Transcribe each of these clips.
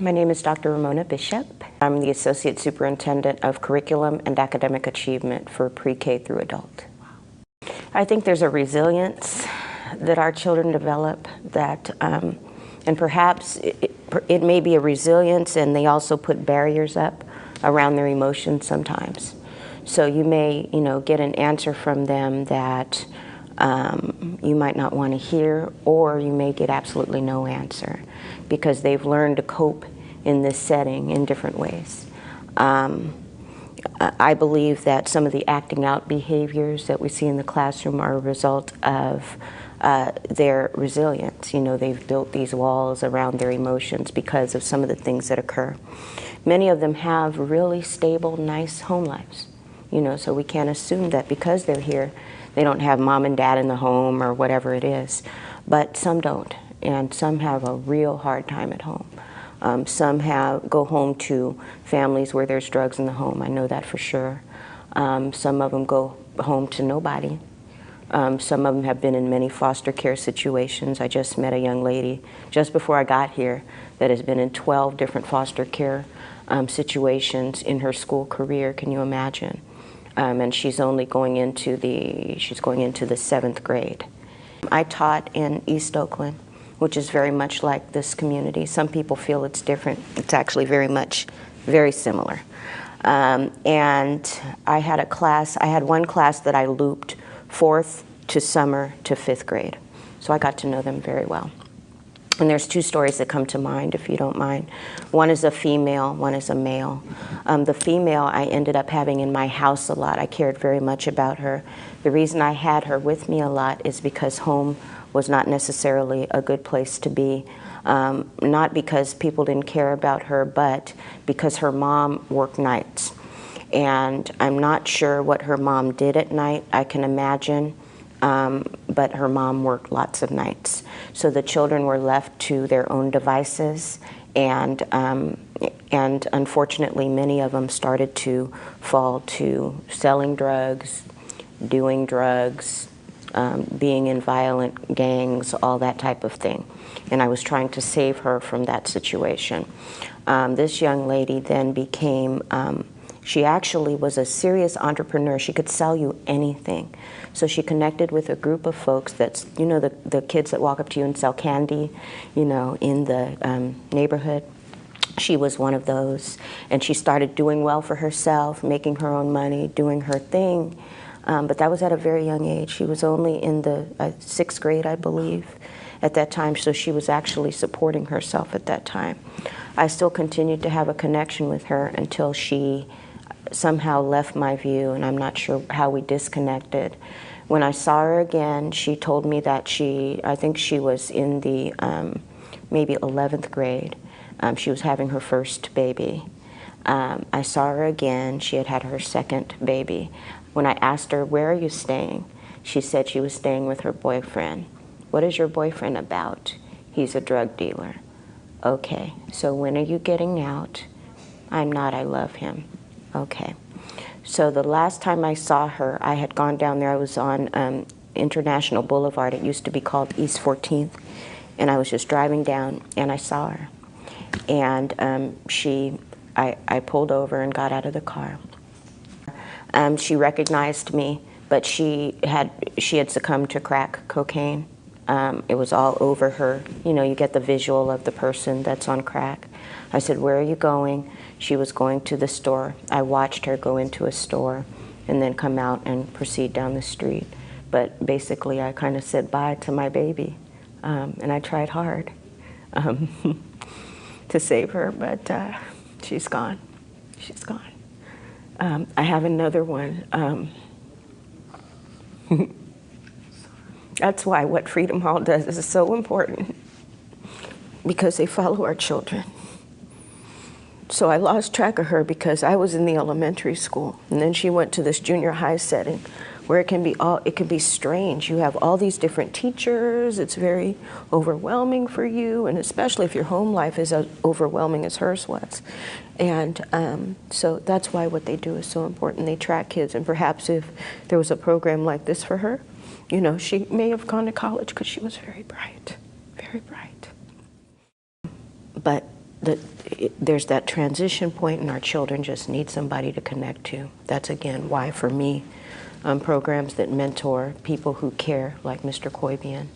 My name is Dr. Ramona Bishop. I'm the Associate Superintendent of Curriculum and Academic Achievement for pre-K through adult. I think there's a resilience that our children develop that, and perhaps it may be a resilience, and they also put barriers up around their emotions sometimes. So you may, get an answer from them that you might not want to hear, or you may get absolutely no answer because they've learned to cope in this setting in different ways. I believe that some of the acting out behaviors that we see in the classroom are a result of their resilience. They've built these walls around their emotions because of some of the things that occur. Many of them have really stable, nice home lives, so we can't assume that because they're here, they don't have mom and dad in the home or whatever it is. But some don't, and some have a real hard time at home. Some go home to families where there's drugs in the home. I know that for sure. Some of them go home to nobody. Some of them have been in many foster care situations. I just met a young lady just before I got here that has been in 12 different foster care situations in her school career. Can you imagine? And she's only going into the 7th grade. I taught in East Oakland, which is very much like this community. Some people feel it's different. It's actually very similar. And I had one class that I looped 4th to summer to 5th grade. So I got to know them very well. And there's 2 stories that come to mind, if you don't mind. One is a female, one is a male. The female I ended up having in my house a lot. I cared very much about her. The reason I had her with me a lot is because home was not necessarily a good place to be. Not because people didn't care about her, but because her mom worked nights. And I'm not sure what her mom did at night. I can imagine. But her mom worked lots of nights. So the children were left to their own devices, and unfortunately many of them started to fall to selling drugs, doing drugs, being in violent gangs, all that type of thing. And I was trying to save her from that situation. This young lady then became, she actually was a serious entrepreneur. She could sell you anything. So she connected with a group of folks that's, the kids that walk up to you and sell candy, in the neighborhood. She was one of those. And she started doing well for herself, making her own money, doing her thing. But that was at a very young age. She was only in the 6th grade, I believe, at that time. So she was actually supporting herself at that time. I still continued to have a connection with her until she somehow left my view, and I'm not sure how we disconnected. When I saw her again, she told me that I think she was in the maybe 11th grade. She was having her first baby. I saw her again. She had had her 2nd baby. When I asked her, "Where are you staying?" she said she was staying with her boyfriend. "What is your boyfriend about?" "He's a drug dealer." "Okay, so when are you getting out?" "I'm not, I love him." "Okay." So the last time I saw her, I had gone down there. I was on International Boulevard. It used to be called East 14th. And I was just driving down, and I saw her. And I pulled over and got out of the car. She recognized me, but she had succumbed to crack cocaine. It was all over her. You get the visual of the person that's on crack. I said, "Where are you going?" She was going to the store. I watched her go into a store and then come out and proceed down the street. But basically, I kind of said bye to my baby. And I tried hard to save her, but she's gone. She's gone. I have another one. That's why what Freedom Hall does is so important, because they follow our children. So I lost track of her because I was in the elementary school, and then she went to this junior high setting where it can be strange. You have all these different teachers. It's very overwhelming for you, and especially if your home life is as overwhelming as hers was. And so that's why what they do is so important. They track kids, and perhaps if there was a program like this for her, she may have gone to college because she was very bright, very bright. But there's that transition point, and our children just need somebody to connect to. That's, again, why, for me, programs that mentor people who care, like Mr. Koibian,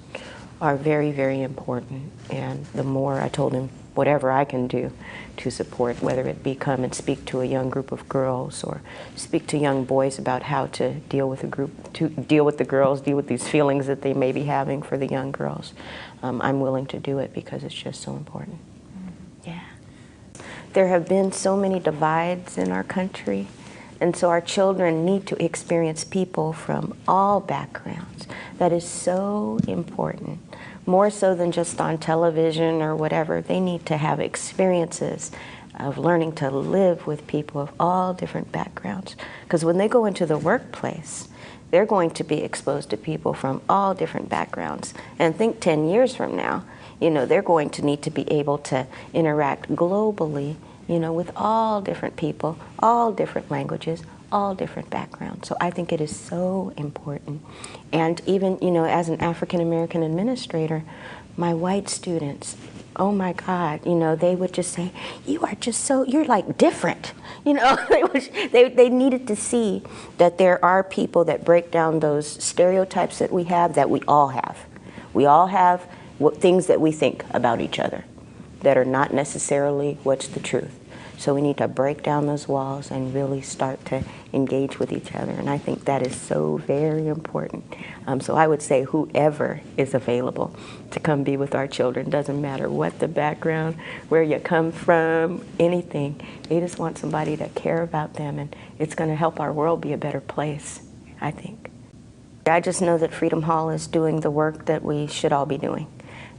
are very, very important. And the more, I told him, whatever I can do to support, whether it be come and speak to a young group of girls or speak to young boys about how to deal with deal with the girls, deal with these feelings that they may be having for the young girls, I'm willing to do it because it's just so important. Yeah. There have been so many divides in our country, and so our children need to experience people from all backgrounds. That is so important. More so than just on television or whatever. They need to have experiences of learning to live with people of all different backgrounds. Because when they go into the workplace, they're going to be exposed to people from all different backgrounds. And think 10 years from now, you know, they're going to need to be able to interact globally, you know, with all different people, all different languages, all different backgrounds. So I think it is so important. And even, you know, as an African American administrator, my white students, oh my God, you know, they would just say, you are just so, you're like different. You know, they needed to see that there are people that break down those stereotypes that we have, that we all have. We all have things that we think about each other that are not necessarily what's the truth. So we need to break down those walls and really start to engage with each other. And I think that is so very important. So I would say whoever is available to come be with our children, doesn't matter what the background, where you come from, anything. They just want somebody to care about them, and it's going to help our world be a better place, I think. I just know that Freedom Hall is doing the work that we should all be doing,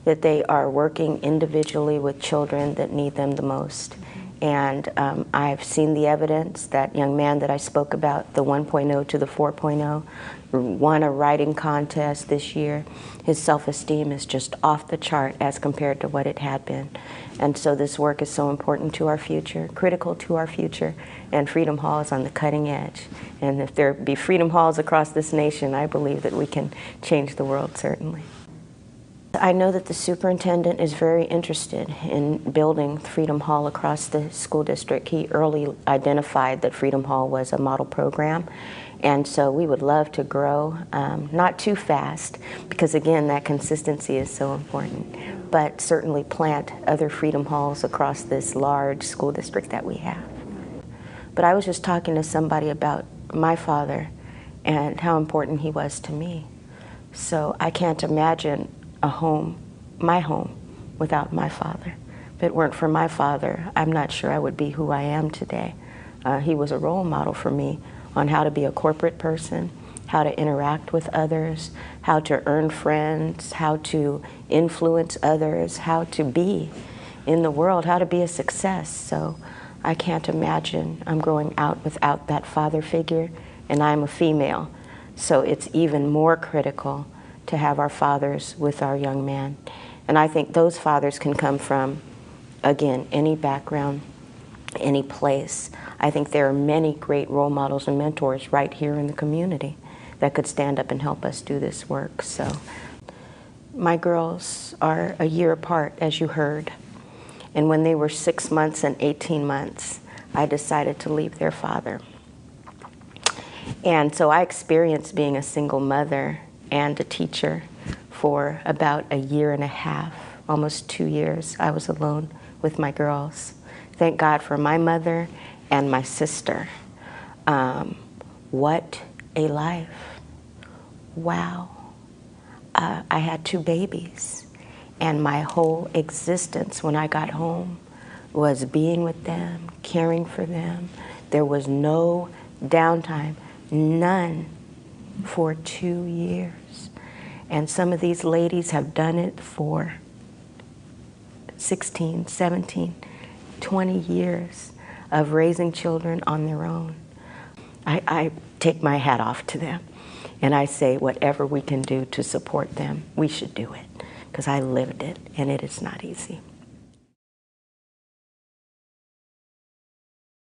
that they are working individually with children that need them the most. And I've seen the evidence. That young man that I spoke about, the 1.0 to the 4.0, won a writing contest this year. His self-esteem is just off the chart as compared to what it had been. And so this work is so important to our future, critical to our future, and Freedom Hall is on the cutting edge. And if there be Freedom Halls across this nation, I believe that we can change the world, certainly. I know that the superintendent is very interested in building Freedom Hall across the school district. He early identified that Freedom Hall was a model program, and so we would love to grow, not too fast, because again, that consistency is so important, but certainly plant other Freedom Halls across this large school district that we have. But I was just talking to somebody about my father and how important he was to me. So I can't imagine a home, my home, without my father. If it weren't for my father, I'm not sure I would be who I am today. He was a role model for me on how to be a corporate person, how to interact with others, how to earn friends, how to influence others, how to be in the world, how to be a success. So I can't imagine I'm growing out without that father figure, and I'm a female. So it's even more critical to have our fathers with our young man. And I think those fathers can come from, again, any background, any place. I think there are many great role models and mentors right here in the community that could stand up and help us do this work. So my girls are a year apart, as you heard. And when they were 6 months and 18 months, I decided to leave their father. And so I experienced being a single mother and a teacher for about a year and a half, almost 2 years. I was alone with my girls. Thank God for my mother and my sister. What a life. Wow. I had 2 babies, and my whole existence when I got home was being with them, caring for them. There was no downtime, none, for 2 years. And some of these ladies have done it for 16, 17, 20 years of raising children on their own. I take my hat off to them, and I say whatever we can do to support them, we should do it, because I lived it, and it is not easy.